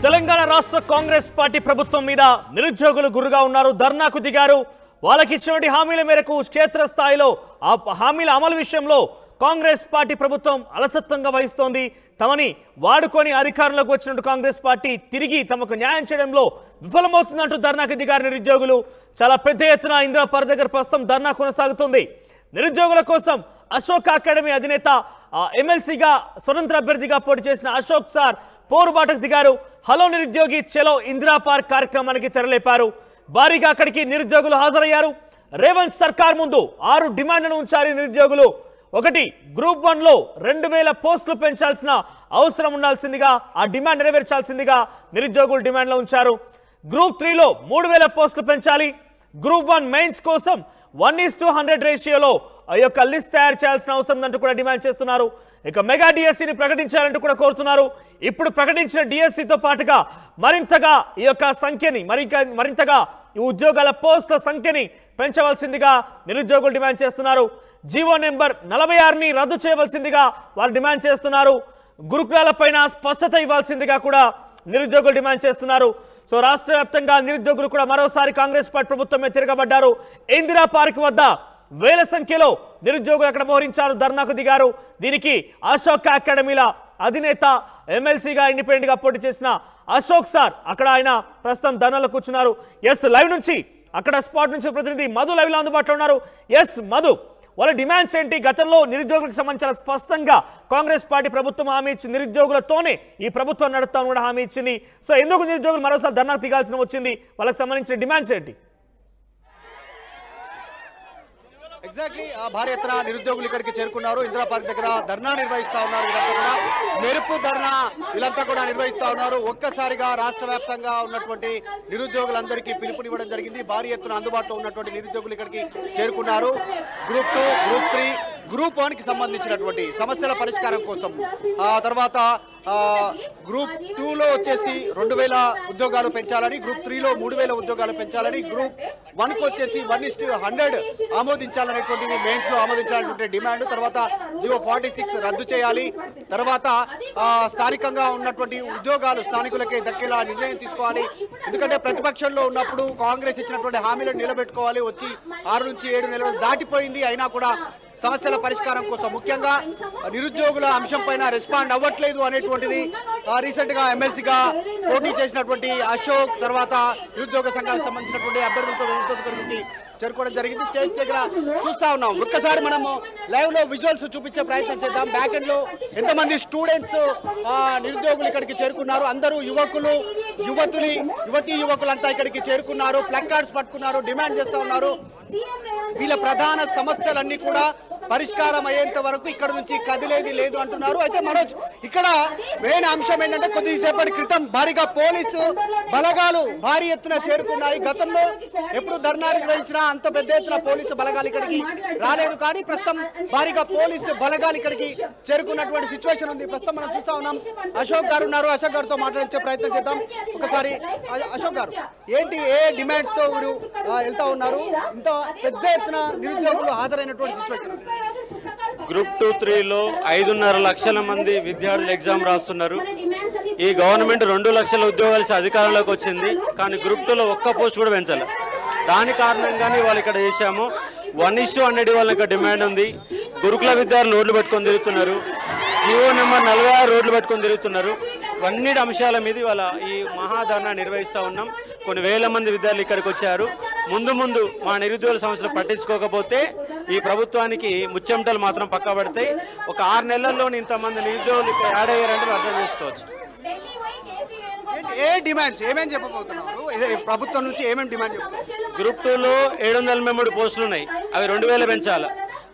తెలంగాణ రాష్ట్ర కాంగ్రెస్ పార్టీ ప్రభుత్వం మీద నిరుద్యోగులు గురుగా ఉన్నారు, ధర్నాకు దిగారు. వాళ్ళకి ఇచ్చినటువంటి హామీల మేరకు క్షేత్రస్థాయిలో ఆ హామీల అమలు విషయంలో కాంగ్రెస్ పార్టీ ప్రభుత్వం అలసత్వంగా వహిస్తోంది. తమని వాడుకొని అధికారంలోకి వచ్చినట్టు కాంగ్రెస్ పార్టీ తిరిగి తమకు న్యాయం చేయడంలో విఫలమవుతుందంటూ ధర్నాకు దిగారు నిరుద్యోగులు. చాలా పెద్ద ఎత్తున ఇందిరా పార్క్ దగ్గర ప్రస్తుతం ధర్నా కొనసాగుతుంది. నిరుద్యోగుల కోసం అశోక్ అకాడమీ అధినేత ఎమ్మెల్సీగా స్వతంత్ర అభ్యర్థిగా పోటీ చేసిన అశోక్ సార్ పోరుబాటకు దిగారు. హలో నిరుద్యోగి చలో ఇందిరా పార్క్ కార్యక్రమానికి తెరలేపారు. భారీగా అక్కడికి నిరుద్యోగులు హాజరయ్యారు. రేవంత్ సర్కార్ ముందు 6 డిమాండ్లను ఉంచారు నిరుద్యోగులు. ఒకటి, గ్రూప్ 1లో 2000 పోస్టులు పెంచాల్సిన అవసరం ఉండాల్సిందిగా, ఆ డిమాండ్ నెరవేర్చాల్సిందిగా నిరుద్యోగులు డిమాండ్లో ఉంచారు. గ్రూప్ 3లో 3000 పోస్టులు పెంచాలి. గ్రూప్ 1 మెయిన్స్ కోసం 1:100 రేషియోలో ఆ యొక్క లిస్ట్ తయారు చేయాల్సిన అవసరం ఉందంటూ కూడా డిమాండ్ చేస్తున్నారు. ఇక మెగా డిఎస్సిని ప్రకటించాలంటూ కూడా కోరుతున్నారు. ఇప్పుడు ప్రకటించిన డిఎస్సితో పాటుగా మరింతగా ఈ యొక్క సంఖ్యని మరింతగా ఈ ఉద్యోగాల పోస్టుల సంఖ్యని పెంచవలసిందిగా నిరుద్యోగులు డిమాండ్ చేస్తున్నారు. జీవో నెంబర్ 46ని రద్దు చేయవలసిందిగా వారు డిమాండ్ చేస్తున్నారు. గురుకులాలపైన స్పష్టత ఇవ్వాల్సిందిగా కూడా నిరుద్యోగులు డిమాండ్ చేస్తున్నారు. సో రాష్ట్ర వ్యాప్తంగా నిరుద్యోగులు కూడా మరోసారి కాంగ్రెస్ పార్టీ ప్రభుత్వమే తిరగబడ్డారు. ఇందిరా పార్క్ వద్ద వేల సంఖ్యలో నిరుద్యోగులు అక్కడ మోహరించారు, ధర్నాకు దిగారు. దీనికి అశోక్ అకాడమీల అధినేత ఎమ్మెల్సీగా ఇండిపెండెంట్ గా పోటీ చేసిన అశోక్ సార్ అక్కడ ఆయన ప్రస్తుతం ధర్నాలో కూర్చున్నారు. ఎస్ లైవ్ నుంచి అక్కడ స్పాట్ నుంచి ప్రతినిధి మధు లైవ్ లో అందుబాటులో ఉన్నారు. ఎస్ మధు, వాళ్ళ డిమాండ్స్ ఏంటి? గతంలో నిరుద్యోగులకు సంబంధించిన స్పష్టంగా కాంగ్రెస్ పార్టీ ప్రభుత్వం హామీ ఇచ్చింది, నిరుద్యోగులతోనే ఈ ప్రభుత్వం నడుపుతామని కూడా హామీ ఇచ్చింది. సో ఎందుకు నిరుద్యోగులు మరోసారి ధర్నాకు దిగాల్సిన వచ్చింది? వాళ్ళకి సంబంధించిన డిమాండ్స్ ఏంటి? ఎగ్జాక్ట్లీ భారీ ఎత్తున నిరుద్యోగులు ఇక్కడికి చేరుకున్నారు. ఇందిరా పార్క్ దగ్గర ధర్నా నిర్వహిస్తా ఉన్నారు. వీళ్ళంతా కూడా మెరుపు ధర్నా వీళ్ళంతా కూడా నిర్వహిస్తా ఉన్నారు. ఒక్కసారిగా రాష్ట్ర వ్యాప్తంగా ఉన్నటువంటి నిరుద్యోగులందరికీ పిలుపునివ్వడం జరిగింది. భారీ ఎత్తున అందుబాటులో ఉన్నటువంటి నిరుద్యోగులు ఇక్కడికి చేరుకున్నారు. గ్రూప్ 2, గ్రూప్ 3, గ్రూప్ 1కి సంబంధించినటువంటి సమస్యల పరిష్కారం కోసం, తర్వాత గ్రూప్ 2లో వచ్చేసి 2000 ఉద్యోగాలు పెంచాలని, గ్రూప్ 3లో 3000 ఉద్యోగాలు పెంచాలని, గ్రూప్ 1కు వచ్చేసి 1:100 ఆమోదించాలనేటువంటిది మెయిన్స్ లో ఆమోదించాలనేటువంటి డిమాండ్. తర్వాత జియో 46 రద్దు చేయాలి. తర్వాత స్థానికంగా ఉన్నటువంటి ఉద్యోగాలు స్థానికులకే దక్కేలా నిర్ణయం తీసుకోవాలి. ఎందుకంటే ప్రతిపక్షంలో ఉన్నప్పుడు కాంగ్రెస్ ఇచ్చినటువంటి హామీలను నిలబెట్టుకోవాలి. వచ్చి 6 నుంచి 7 నెలలు దాటిపోయింది, అయినా కూడా సమస్యల పరిష్కారం కోసం ముఖ్యంగా నిరుద్యోగుల అంశం పైన రెస్పాండ్ అవ్వట్లేదు అనేటువంటిది రీసెంట్ గా ఎమ్మెల్సీగా పోటీ చేసినటువంటి అశోక్, తర్వాత నిరుద్యోగ సంఘాలకు సంబంధించినటువంటి అభ్యర్థులతో చేరుకోవడం జరిగింది. స్టేజ్ దగ్గర చూస్తా ఉన్నాం. ఒక్కసారి మనము లైవ్ లో విజువల్స్ చూపించే ప్రయత్నం చేద్దాం. బ్యాక్ ఎండ్ లో ఎంతమంది స్టూడెంట్స్ నిరుద్యోగులు ఇక్కడికి చేరుకున్నారు. అందరూ యువతీ యువకులంతా ఇక్కడికి చేరుకున్నారు. ప్లగ్ కార్డ్స్ పట్టుకున్నారు, డిమాండ్ చేస్తా ఉన్నారు. వీళ్ళ ప్రధాన సమస్యలన్నీ కూడా పరిష్కారం అయ్యేంత వరకు ఇక్కడ నుంచి కదిలేది లేదు అంటున్నారు. అయితే మనోజ్, ఇక్కడ మెయిన్ అంశం ఏంటంటే కొద్దిసేపటి క్రితం భారీగా పోలీసు బలగాలు భారీ ఎత్తున చేరుకున్నాయి. గతంలో ఎప్పుడు ధర్నా నిర్వహించినా అంత పెద్ద ఎత్తున పోలీసు బలగాలు ఇక్కడికి రాలేదు, కానీ ప్రస్తుతం భారీగా పోలీసు బలగాలు ఇక్కడికి చేరుకున్నటువంటి సిచ్యువేషన్ ఉంది. ప్రస్తుతం మనం చూస్తా ఉన్నాం. అశోక్ గారు ఉన్నారు, అశోక్ గారితో మాట్లాడించే ప్రయత్నం చేద్దాం. ఒకసారి అశోక్ గారు, ఏంటి ఏ డిమాండ్స్ తో మీరు వెళ్తా ఉన్నారు? ఇంత పెద్ద ఎత్తున నిరుద్యోగులు హాజరైనటువంటి సిచ్యువేషన్. గ్రూప్ 2, 3లో 5.5 లక్షల మంది విద్యార్థులు ఎగ్జామ్ రాస్తున్నారు. ఈ గవర్నమెంట్ 2 లక్షల ఉద్యోగాలు అధికారంలోకి వచ్చింది, కానీ గ్రూప్ 2లో ఒక్క పోస్ట్ కూడా పెంచాలి. దాని కారణంగానే వాళ్ళు ఇక్కడ చేశాము. 1:100 వాళ్ళకి డిమాండ్ ఉంది. గురుకుల విద్యార్థులు రోడ్లు పెట్టుకొని తిరుగుతున్నారు. జియో నెంబర్ 46 రోడ్లు పెట్టుకొని తిరుగుతున్నారు. అన్నిటి అంశాల మీద ఇవాళ ఈ మహాధర్నా నిర్వహిస్తూ ఉన్నాం. కొన్ని వేల మంది విద్యార్థులు ఇక్కడికి వచ్చారు. ముందు మా నిరుద్యోగుల సమస్యలు పట్టించుకోకపోతే ఈ ప్రభుత్వానికి ముచ్చెమటలు మాత్రం పక్కబడతాయి. ఒక 6 నెలల్లోని ఇంతమంది నిరుద్యోగులు ఇక్కడ యాడ్ అయ్యారంటే అర్థం చేసుకోవచ్చు. ఏ డిమాండ్స్ ఏమేమి చెప్పబోతున్నారు? ప్రభుత్వం నుంచి ఏమేమి డిమాండ్ చెప్తున్నారు? గ్రూప్ 2లో 783 పోస్టులు ఉన్నాయి, అవి 2000 పెంచాలి.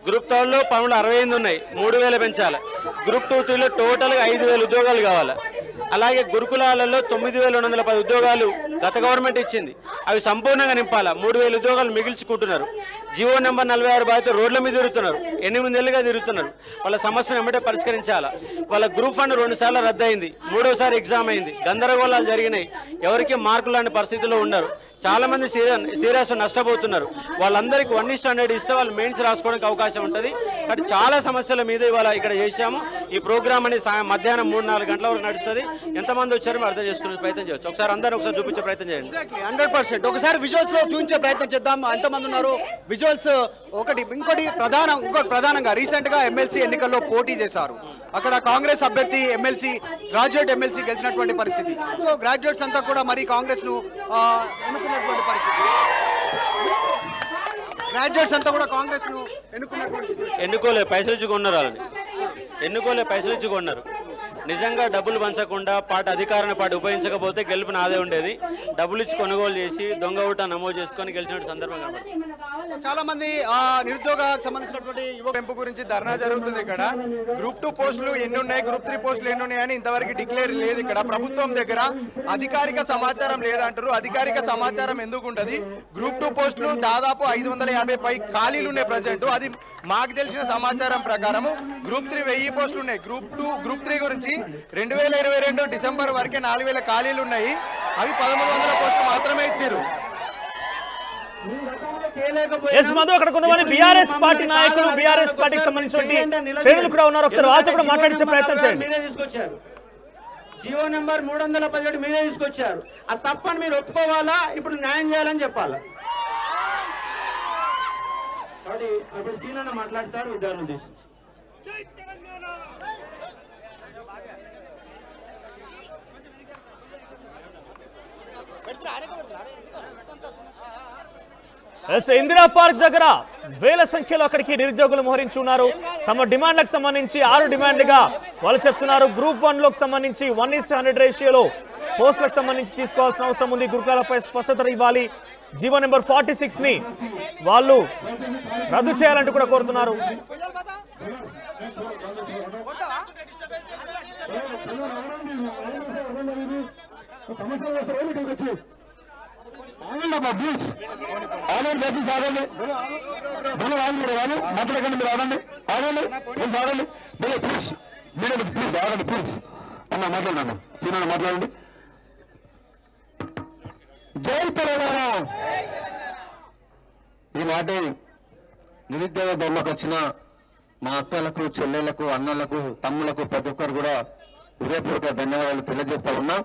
గ్రూప్ 3లో 1168 ఉన్నాయి, 3000 పెంచాలి. గ్రూప్ 2, 3లో టోటల్గా 5000 ఉద్యోగాలు కావాలి. అలాగే గురుకులాలలో 9210 ఉద్యోగాలు గత గవర్నమెంట్ ఇచ్చింది, అవి సంపూర్ణంగా నింపాలా. 3000 ఉద్యోగాలు మిగిల్చుకుంటున్నారు. జియో నెంబర్ 46 బాధ్యత రోడ్ల మీద తిరుగుతున్నారు, 8 నెలలుగా తిరుగుతున్నారు. వాళ్ళ సమస్యను వెంబడే పరిష్కరించాలా. వాళ్ళ గ్రూప్ 1 2 సార్లు రద్దయింది, 3వ సారి ఎగ్జామ్ అయింది, గందరగోళాలు జరిగినాయి, ఎవరికి మార్కులు లాంటి పరిస్థితుల్లో ఉన్నారు. చాలా మంది సీరియస్ నష్టపోతున్నారు. వాళ్ళందరికీ 1:100 ఇస్తే వాళ్ళు మెయిన్స్ రాసుకోవడానికి అవకాశం ఉంటుంది. కానీ చాలా సమస్యల మీద ఇవాళ ఇక్కడ చేశాము. ఈ ప్రోగ్రామ్ అని మధ్యాహ్నం 3-4 గంటల వరకు నడుస్తుంది. ఎంతమంది వచ్చారో అర్థం చేసుకునే ప్రయత్నం చేయొచ్చు. ఒకసారి అందరూ ఒకసారి చూపించే ప్రయత్నం చేయండి. 100%. ఒకసారి విజువల్స్ లో చూపించే ప్రయత్నం చేద్దాం. ఎంతమంది ఉన్నారు విజువల్స్. ఇంకోటి ప్రధానంగా రీసెంట్ గా ఎమ్మెల్సీ ఎన్నికల్లో పోటీ చేశారు. అక్కడ కాంగ్రెస్ అభ్యర్థి గ్రాడ్యుయేట్ ఎమ్మెల్సీ గెలిచినటువంటి పరిస్థితి. సో గ్రాడ్యుయేట్స్ అంతా కూడా మరి కాంగ్రెస్ ను ఎన్నుకున్నటువంటి పరిస్థితి. గ్రాడ్యుయేట్స్ అంతా కూడా కాంగ్రెస్ ను ఎన్నుకోలే పైసలు ఇచ్చి కొన్నారు. నిజంగా డబ్బులు పంచకుండా అధికారాన్ని ఉపయోగించకపోతే గెలుపు నాదే ఉండేది. డబ్బులు ఇచ్చి కొనుగోలు చేసి దొంగ ఓట నమోదు చేసుకొని గెలిచిన సందర్భంగా చాలా మంది నిరుద్యోగానికి సంబంధించినటువంటి యువ పెంపు గురించి ధర్నా జరుగుతుంది. ఇక్కడ గ్రూప్ 2 పోస్టులు ఎన్ని ఉన్నాయి, గ్రూప్ 3 పోస్టులు ఎన్ని ఉన్నాయని ఇంతవరకు డిక్లేర్ లేదు. ఇక్కడ ప్రభుత్వం దగ్గర అధికారిక సమాచారం లేదంటారు. అధికారిక సమాచారం ఎందుకు ఉంటుంది? గ్రూప్ 2 పోస్టులు దాదాపు 550 పై ఖాళీలు ఉన్నాయి ప్రజెంట్. అది మాకు తెలిసిన సమాచారం ప్రకారం గ్రూప్ 3 1000 పోస్టులు ఉన్నాయి. గ్రూప్ 3 గురించి 2022 డిసెంబర్ వరకే 4000 ఖాళీలు ఉన్నాయి. అవి 1300 పోస్టులు మాత్రమే ఇచ్చారు. అక్కడ కొంతమంది బీఆర్ఎస్ పార్టీ నాయకులు, బీఆర్ఎస్ పార్టీకి సంబంధించిన శ్రేణులు కూడా ఉన్నారు. ఒకసారి వాళ్ళతో కూడా మాట్లాడించే ప్రయత్నం చేయండి. జీవో నెంబర్ 317 మీరే తీసుకొచ్చారు. అది తప్పని మీరు ఒప్పుకోవాలా, ఇప్పుడు న్యాయం చేయాలని చెప్పాలా? అప్పుడు సీనన్న మాట్లాడతారు విద్యార్థులు ఉద్దేశించి. ఇందిరా పార్క్ దగ్గర వేల సంఖ్యలో అక్కడికి నిరుద్యోగులు మోహరించి ఉన్నారు. తమ డిమాండ్లకు సంబంధించి 6 డిమాండ్లుగా వాళ్ళు చెప్తున్నారు. గ్రూప్ 1 లోకి సంబంధించి 1:100 రేషియోలో పోస్టులకు సంబంధించి తీసుకోవాల్సిన అవసరం ఉంది. గురుకులాలపై స్పష్టత ఇవ్వాలి. జీవో నెంబర్ 46 ని వాళ్ళు రద్దు చేయాలంటూ కూడా కోరుతున్నారు. మాట్లాడండి. జై తెలంగాణ. ఈనాటి నిరుద్యోగ ధర్మకు వచ్చిన మా అక్కలకు, చెల్లెళ్లకు, అన్నలకు, తమ్ములకు ప్రతి ఒక్కరు కూడా హృదయపూర్వక ధన్యవాదాలు తెలియజేస్తా ఉన్నా.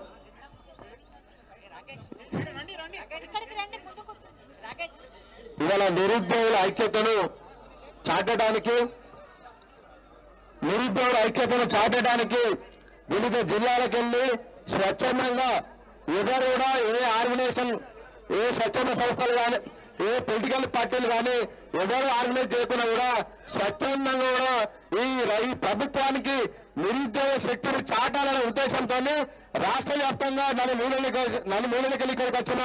ఇవాళ నిరుద్యోగుల ఐక్యతను చాటడానికి వివిధ జిల్లాలకు వెళ్ళి స్వచ్ఛందంగా ఎవరు కూడా ఏ ఆర్గనైజేషన్, ఏ స్వచ్ఛంద సంస్థలు కానీ, ఏ పొలిటికల్ పార్టీలు కానీ ఎవరు ఆర్గనైజ్ చేయకుండా కూడా స్వచ్ఛందంగా కూడా ఈ ప్రభుత్వానికి నిరుద్యోగ శక్తిని చాటాలనే ఉద్దేశంతో రాష్ట్ర వ్యాప్తంగా నలుమూలకి ఇక్కడికి వచ్చిన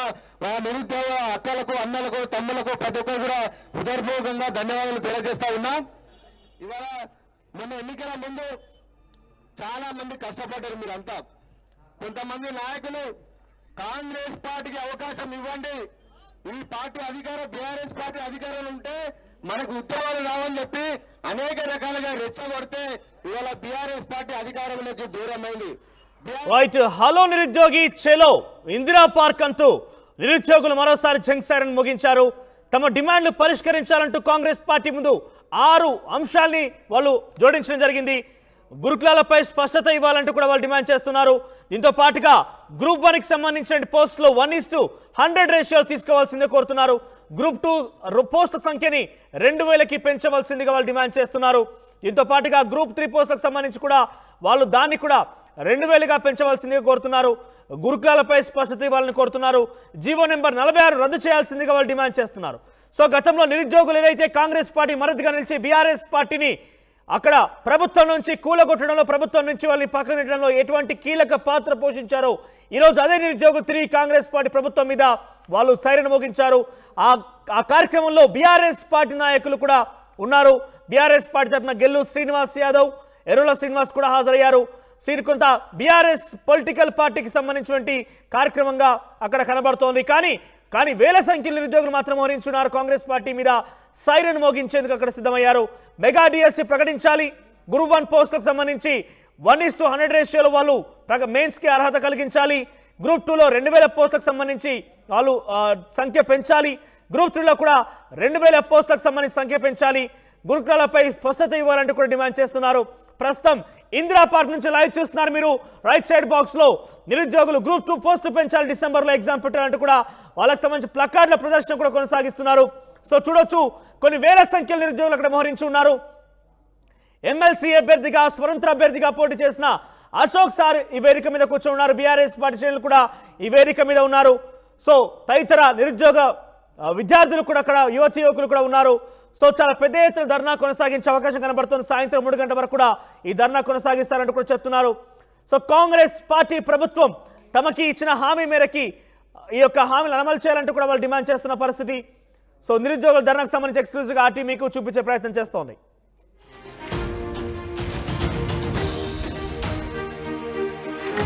నిరుద్యోగ అక్కలకు, అన్నలకు, తమ్ములకు ప్రతి ఒక్కరు కూడా హృదయపూర్వకంగా ధన్యవాదాలు తెలియజేస్తా ఉన్నా. ఇవాళ మొన్న ఎన్నికల ముందు చాలా మంది కష్టపడ్డారు. మీరంతా కొంతమంది నాయకులు కాంగ్రెస్ పార్టీకి అవకాశం ఇవ్వండి, ఈ పార్టీ బీఆర్ఎస్ పార్టీ అధికారంలో ఉంటే మనకు ఉద్యోగాలు రావని చెప్పి అనేక రకాలుగా రెచ్చగొడితే ఇవాళ బీఆర్ఎస్ పార్టీ అధికారంలోకి దూరమైంది. హలో నిరుద్యోగి చెలో ఇందిరా పార్క్ అంటూ నిరుద్యోగులు మరోసారి జంగ్ సైరన్ ముగించారు. తమ డిమాండ్లు పరిష్కరించాలంటూ కాంగ్రెస్ పార్టీ ముందు 6 అంశాల్ని వాళ్ళు జోడించడం జరిగింది. గురుకులాలపై స్పష్టత ఇవ్వాలంటూ కూడా వాళ్ళు డిమాండ్ చేస్తున్నారు. దీంతో పాటుగా గ్రూప్ 1కి సంబంధించిన పోస్టులో 1:100 రేషియోలు తీసుకోవాల్సిందే కోరుతున్నారు. గ్రూప్ 2 పోస్టుల సంఖ్యని 2000కి పెంచవలసిందిగా వాళ్ళు డిమాండ్ చేస్తున్నారు. దీంతో పాటుగా గ్రూప్ 3 పోస్టులకు సంబంధించి కూడా వాళ్ళు దాన్ని కూడా 2000గా పెంచవలసిందిగా కోరుతున్నారు. గురుకులాలపై స్పష్టత ఇవ్వాలని కోరుతున్నారు. జీవో నెంబర్ 46 రద్దు చేయాల్సిందిగా వాళ్ళు డిమాండ్ చేస్తున్నారు. సో గతంలో నిరుద్యోగులు ఏదైతే కాంగ్రెస్ పార్టీ మద్దతుగా నిలిచి బీఆర్ఎస్ పార్టీని అక్కడ ప్రభుత్వం నుంచి కూలగొట్టడంలో, ప్రభుత్వం నుంచి వాళ్ళని పక్కన పెట్టడంలో ఎటువంటి కీలక పాత్ర పోషించారో ఈరోజు అదే నిరుద్యోగులు తిరిగి కాంగ్రెస్ పార్టీ ప్రభుత్వం మీద వాళ్ళు సైరన్ మోగించారు. ఆ కార్యక్రమంలో బీఆర్ఎస్ పార్టీ నాయకులు కూడా ఉన్నారు. బీఆర్ఎస్ పార్టీ తరఫున గెల్లు శ్రీనివాస్ యాదవ్, ఎర్రల శ్రీనివాస్ కూడా హాజరయ్యారు. కొంత బీఆర్ఎస్ పొలిటికల్ పార్టీకి సంబంధించినటువంటి కార్యక్రమంగా అక్కడ కనబడుతోంది. కానీ వేల సంఖ్యలో నిరుద్యోగులు మాత్రం మోహరించున్నారు. కాంగ్రెస్ పార్టీ మీద సైరన్ మోగించేందుకు అక్కడ సిద్ధమయ్యారు. మెగా డిఎస్సి ప్రకటించాలి. గ్రూప్ 1 పోస్టులకు సంబంధించి 1:100 రేషియోలో వాళ్ళు మెయిన్స్కి అర్హత కలిగించాలి. గ్రూప్ 2లో 2000 పోస్టులకు సంబంధించి వాళ్ళు సంఖ్య పెంచాలి. గ్రూప్ 3లో కూడా 2000 పోస్టులకు సంబంధించి సంఖ్య పెంచాలి. గురుకులాలపై స్పష్టత ఇవ్వాలంటూ కూడా డిమాండ్ చేస్తున్నారు. ప్రస్తుతం ఇందిరా పార్క్ నుంచి లైవ్ చూస్తున్నారు మీరు. రైట్ సైడ్ బాక్స్ లో నిరుద్యోగులు గ్రూప్ 2 పోస్టులు పెంచాలి, డిసెంబర్లో ఎగ్జామ్ పెట్టాలంటూ కూడా వాళ్ళకి సంబంధించి ప్లకార్డుల ప్రదర్శన కూడా కొనసాగిస్తున్నారు. సో చూడొచ్చు, కొన్ని వేల సంఖ్యలో నిరుద్యోగులు అక్కడ మోహరించి ఉన్నారు. ఎమ్మెల్సీ అభ్యర్థిగా, స్వతంత్ర అభ్యర్థిగా పోటీ చేసిన అశోక్ సార్ ఈ వేదిక మీద కూర్చొని ఉన్నారు. బీఆర్ఎస్ పార్టీ శ్రేణులు కూడా ఈ వేదిక మీద ఉన్నారు. సో తదితర నిరుద్యోగ విద్యార్థులు కూడా అక్కడ, యువకులు కూడా ఉన్నారు. సో చాలా పెద్ద ఎత్తున ధర్నా కొనసాగించే అవకాశం కనబడుతుంది. సాయంత్రం 3 గంటల వరకు కూడా ఈ ధర్నా కొనసాగిస్తారంటూ కూడా చెప్తున్నారు. సో కాంగ్రెస్ పార్టీ ప్రభుత్వం తమకి ఇచ్చిన హామీ మేరకి ఈ యొక్క హామీలు అమలు చేయాలంటూ కూడా వాళ్ళు డిమాండ్ చేస్తున్న పరిస్థితి. సో నిరుద్యోగుల ధర్నాకు సంబంధించి ఎక్స్క్లూజివ్గా ఆర్టీ మీకు చూపించే ప్రయత్నం చేస్తోంది.